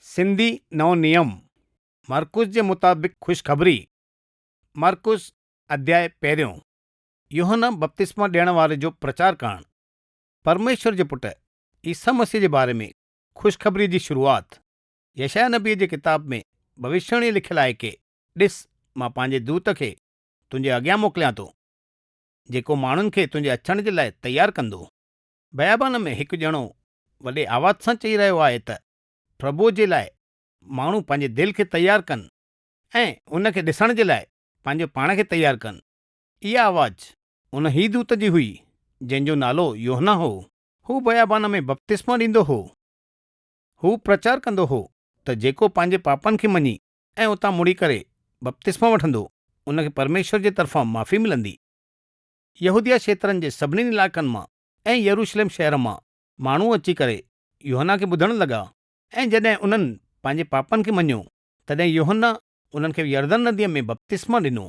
सिंधी नओं नियम मरकुस जे मुताबिक़ ख़ुशख़बरी मरकुस अध्याय पहिरियों यूहन्ना बपतिस्मा ॾियण वारे जो प्रचार करणु परमेश्वर जे पुटु ईसा मसीह जे बारे में ख़ुशख़बरी जी शुरूआति यशायाह नबीअ जे किताब में भविष्यवाणी लिखियलु आहे कि ॾिस मां पंहिंजे दूत खे तुंहिंजे अॻियां मोकिलियां थो जेको माण्हुनि खे तुंहिंजे अचण जे लाइ तयारु कंदो। बयाबान में हिकु ॼणो वॾे आवाज़ सां चई रहियो आहे त प्रभु जे लाइ माण्हू पंहिंजे दिलि खे तयारु कनि ऐं उन खे ॾिसण जे लाइ पंहिंजे पाण खे तयारु कनि। इहा आवाज़ उन ई दूत जी हुई जंहिंजो नालो यूहन्ना हो। हू बयाबान में बपतिस्मो ॾींदो हो। हू प्रचार कंदो हो त जेको पंहिंजे पापनि खे मञी ऐं उतां मुड़ी करे बपतिस्मो वठंदो उनखे परमेश्वर जे तरफ़ां माफ़ी मिलंदी। यहूदिया क्षेत्रनि जे सभिनी इलाइक़नि मां ऐं यरूशलेम शहर मां माण्हू अची करे यूहन्ना खे ॿुधण लॻा ऐं जॾहिं उन्हनि पंहिंजे पापनि खे मञियो तॾहिं यूहन्ना उन्हनि खे यरदन नदीअ में बपतिस्मो ॾिनो।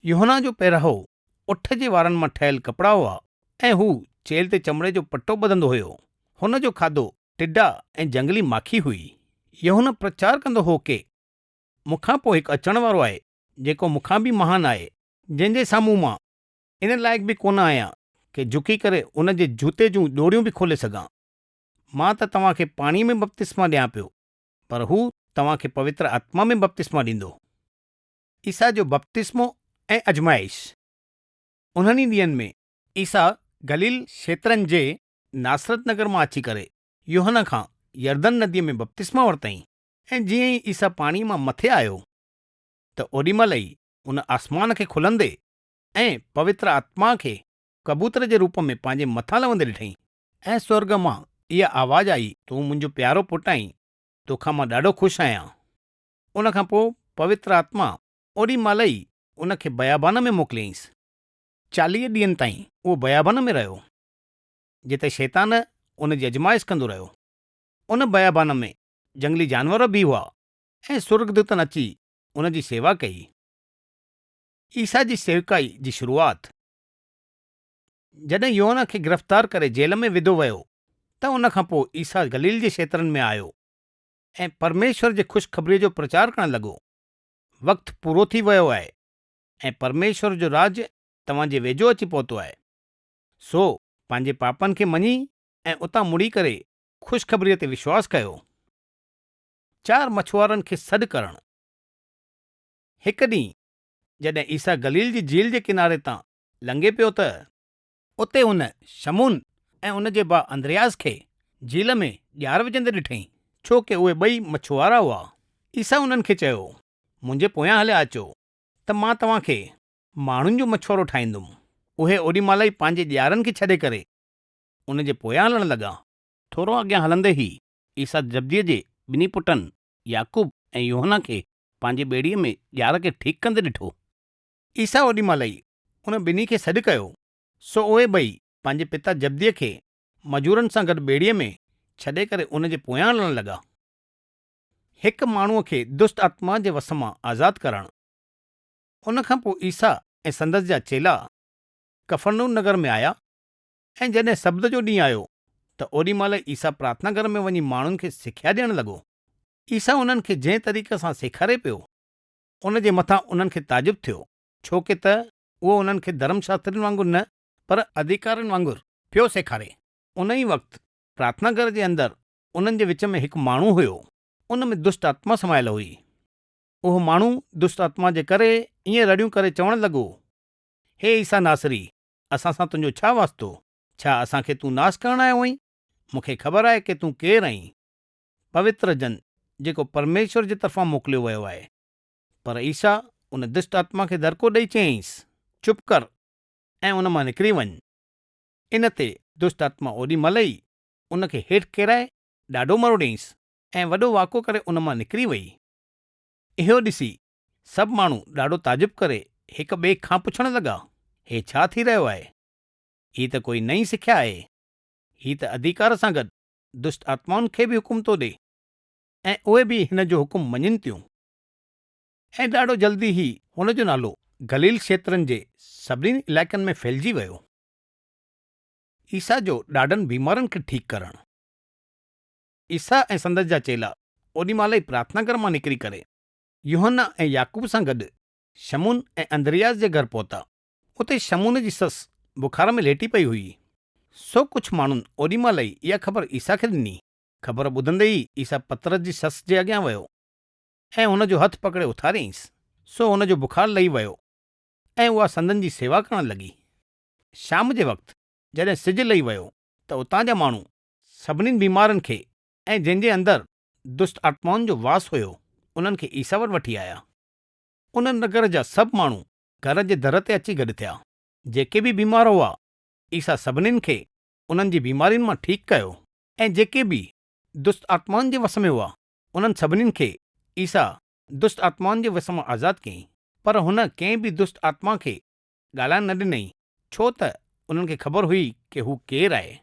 यूहन्ना जो पहिरावो उठ जे वारनि मां ठहियल कपिड़ा हुआ ऐं हू चेल्ह ते चमड़े जो पटो ॿधंदो हुयो। हुन जो खाधो टिड्डा ऐं जंगली माखी हुई। यूहन्ना प्रचार कंदो हो कि मूंखां पोइ हिकु अचण वारो आहे जेको मूंखां बि महान आहे, जंहिंजे साम्हूं मां इन लाइक़ बि कोन आहियां कि झुकी करे उन जे जूते जूं ॾोरियूं बि खोले सघां। मां त तव्हां खे पाणीअ में बपतिस्मा ॾियां पियो, पर हू तव्हां खे पवित्र आत्मा में बपतिस्मा ॾींदो। ईसा जो बपतिस्मो ऐं अजमाइश। उन्हनि ॾींहंनि में ईसा गलील क्षेत्रनि जे नासरत नगर मां अची करे यूहन्ना खां यरदन नदीअ में बपतिस्मा वरितईं ऐं जीअं ई ईसा पाणीअ मां मथे आयो त ओॾीमहिल ई उन आसमान खे खुलंदे ऐं पवित्र आत्मा खे कबूतर जे रूप में पंहिंजे मथां लवंदे ॾिठईं ऐं स्वर्ग मां इहा आवाज़ आई, तूं मुंहिंजो प्यारो पुटु आहीं, तोखां मां ॾाढो ख़ुशि आहियां। उन खां पोइ पवित्र आत्मा ओॾी महिल ई उन खे बयाबान में मोकिलियईंसि। 40 ॾींहंनि ताईं उहो बयाबान में रहियो जिते शैतान उन जी अजमाइश कंदो रहियो। उन बयाबान में जंगली जानवर बि हुआ ऐं स्वर्गदूतनि अची उन जी सेवा कई। ईसा जी सेवकाई जी शुरूआति। जॾहिं यूहन्ना खे गिरफ़्तार करे जेल में विधो वियो त उन खां पोइ ईसा गलील जे क्षेत्रनि में आयो ऐं परमेश्वर जे ख़ुशख़बरीअ जो प्रचार करणु लॻो। वक़्तु पूरो थी वियो आहे ऐं परमेश्वर जो राज तव्हां जे वेझो अची पहुतो आहे। सो पंहिंजे पापनि खे मञी ऐं उतां मुड़ी करे ख़ुशख़बरीअ ते विश्वास कयो। 4 मछुआरनि खे सॾु करणु। हिकु ॾींहुं जॾहिं ईसा गलील जी झील जे किनारे तां लंघे पियो त उते हुन शमून ऐं उन जे भाउ अंद्रयास खे झील में ॼार विझंदे ॾिठईं, छो कि उहे ॿई मछुआरा हुआ। ईसा उन्हनि खे चयो, मुंहिंजे पोयां हलिया अचो त मां तव्हां खे माण्हुनि जो मछुआरो ठाहींदुमि। उहे ओॾी महिल ई पंहिंजे ॼारनि खे छॾे करे उन जे पोयां हलणु लॻा। थोरो अॻियां हलंदे ई ईसा जब्दीअ जे ॿिन्ही पुटनि याकूब ऐं यूहन्ना खे पंहिंजे ॿेड़ीअ में ॼार खे ठीकु कंदे ॾिठो। ईसा ओॾी महिल ई उन ॿिन्ही खे सॾु कयो, सो उहे ॿई पंहिंजे पिता जब्दीअ खे मजूरनि सां गॾु ॿेड़ीअ में छॾे करे उन जे पोयां हलणु लॻा। हिकु माण्हूअ खे दुष्ट आत्मा जे वस मां आज़ादु करणु। उन खां पोइ ईसा ऐं संदसि जा चेला कफरनहूम नगर में आया ऐं जॾहिं सब्त जो ॾींहुं आयो त ओॾी महिल ईसा प्रार्थना घर में वञी माण्हुनि खे सिख्या ॾियणु लॻो। ईसा उन्हनि खे जंहिं तरीक़े सां सेखारे पियो उन जे मथां उन्हनि खे ताजुब थियो, छो कि त उहो उन्हनि खे धर्मशास्त्रियुनि वांगुरु न पर अधिकारनि वांगुरु पियो सेखारे। उन ई वक़्तु प्रार्थना घर जे अंदरि उन्हनि जे विच में हिकु माण्हू हुयो, उन में दुष्ट आत्मा समायल हुई। उहो माण्हू दुष्ट आत्मा जे करे ईअं रड़ियूं करे चवणु लॻो, हे ईसा नासरी, असां सां तुंहिंजो छा वास्तो? छा असांखे तूं नास करणु आयो आहीं? मूंखे ख़बर आहे कि तूं केरु आहीं, पवित्र जन जेको परमेश्वर जे तरफ़ां मोकिलियो वियो आहे। पर ईसा उन दुष्ट आत्मा खे दड़को ॾेई चयईंसि, चुप कर ऐं उन मां निकिरी वञ। इन ते दुष्ट आत्मा ओॾी महिल ई उन खे हेठि किराए ॾाढो मरो ॾेईंसि ऐं वॾो वाको करे उन मां निकिरी वई। इहो ॾिसी सभु माण्हू ॾाढो ताजुब करे हिक ॿिए खां पुछणु लॻा, हे छा थी रहियो आहे? हीअ त कोई नई सिख्या आहे। हीअ त अधिकार सां गॾु दुष्ट आत्माउनि खे बि हुकुम थो ॾे ऐं उहे बि हिन जो हुकुम मञनि थियूं। ऐं ॾाढो जल्दी ई हुन जो नालो गलील क्षेत्रनि जे सभिनी इलाइक़नि में फैलिजी वियो। ईसा जो ॾाढनि बीमारनि खे ठीकु करणु। ईसा ऐं संदसि जा चेला ओॾी महिल ई प्रार्थना घर मां निकिरी करे यूहन्ना ऐं याकूब सां गॾु शमून ऐं अंद्रियास जे घर पहुता। उते शमून जी ससु बुखार में लेटी पई हुई। सो कुझु माण्हुनि ओॾी महिल ई इहा ख़बर ईसा खे ॾिनी। ख़बर ॿुधंदे ई ईसा पतरस जी ससु जे अॻियां वियो ऐं हुन जो हथु पकड़े उथारियईंसि। सो हुन जो बुखार लही वियो ऐं उहा संदनि जी सेवा करणु लॻी। शाम जे वक़्तु जॾहिं सिजु लही वियो त उतां जा माण्हू सभिनी बीमारनि खे ऐं जंहिंजे अंदरि दुष्ट आत्माउनि जो वास हुयो उन्हनि खे ईसा वटि वठी आया। उन नगर जा सभु माण्हू घर जे दर ते अची गॾु थिया। जेके बि बीमार हुआ ईसा सभिनीनि खे उन्हनि जी बीमारियुनि मां ठीकु कयो ऐं जेके बि दुष्ट आत्माउनि जे वस में हुआ उन्हनि सभिनीनि खे ईसा दुष्ट आत्माउनि जे वस मां आज़ादु कयईं। पर हुन कंहिं बि दुष्ट आत्मा खे ॻाल्हाइण न ॾिनई, छो त उन्हनि खे ख़बर हुई कि हू केरु आहे।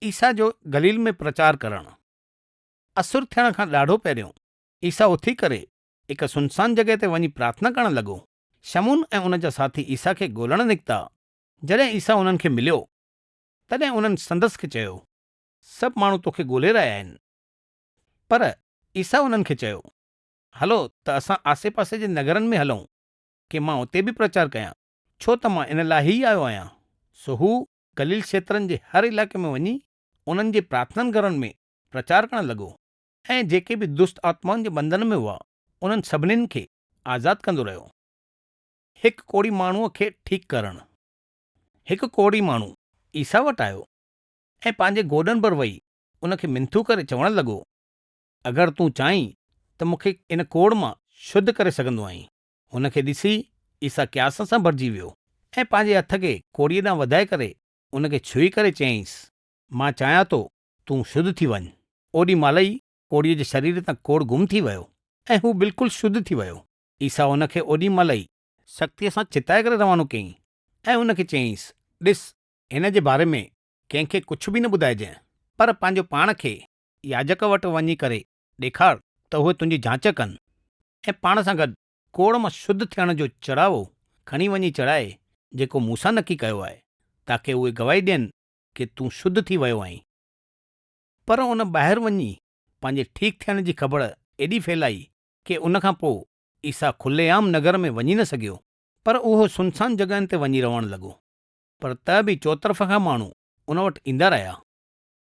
ईसा जो गलील में प्रचार करणु। असुर थियण खां ॾाढो पहिरियों ईसा उथी करे हिकु सुनसान जॻह ते वञी प्रार्थना करणु लॻो। शमून ऐं उन जा साथी ईसा खे ॻोल्हण निकिता। जॾहिं ईसा उन्हनि खे मिलियो तॾहिं उन्हनि संदसि खे चयो, सभु माण्हू तोखे ॻोल्हे रहिया आहिनि। पर ईसा उन्हनि खे चयो, हलो त असां आसे पासे जे नगरनि में हलूं कि मां उते बि प्रचार कयां, छो त मां इन लाइ ई आयो आहियां। सो हू गलील क्षेत्रनि जे हर इलाइक़े में वञी उन्हनि जे प्रार्थना घरनि में प्रचार करणु लॻो ऐं जेके बि दुष्ट आत्माउनि जे बंधन में हुआ उन्हनि सभिनीनि खे आज़ादु कंदो रहियो। हिकु कोढ़ी माण्हूअ खे ठीकु करणु। हिकु कोढ़ी माण्हू ईसा वटि आयो ऐं पंहिंजे गोॾनि पर वेही उन खे मिनथू करे चवणु लॻो, अगरि तूं चाहीं त मूंखे इन कोढ़ मां शुद्ध करे सघंदो आहीं। हुन खे ॾिसी ईसा क्यास सां भरिजी वियो ऐं पंहिंजे हथ खे कोढ़ीअ ॾांहुं वधाए करे उन खे छुई करे चयईंसि, मां चाहियां थो तूं शुद्ध थी वञु। ओॾी महिल ई कोढ़ीअ जे शरीर तां कोढ़ गुम थी वियो ऐं हू बिल्कुलु शुद्ध थी वियो। ईसा हुन खे ओॾी महिल ई शक्तीअ सां चिताए करे रवानो कयईं ऐं हुन खे चयईंसि, ॾिस, हिन जे बारे में कंहिंखे कुझु बि न ॿुधाइजांइ, पर पंहिंजो पाण खे याजक वटि वञी करे ॾेखार त उहे तुंहिंजी जांच कनि ऐं पाण सां गॾु कोढ़ मां शुद्ध थियण जो चढ़ावो खणी वञी चढ़ाए जेको मूसा नकी कयो आहे, ताकी उहे गवाही ॾियनि कि तूं शुद्ध थी वियो आहीं। पर उन ॿाहिरि वञी पंहिंजे ठीकु थियण जी ख़बर एॾी फैलाई कि उन खां पोइ ईसा खुलेआम नगर में वञी न सघियो, पर उहो सुनसान जॻहियुनि ते वञी रहणु लॻो। पर त बि चोतरफ़ खां माण्हू उन वटि ईंदा रहिया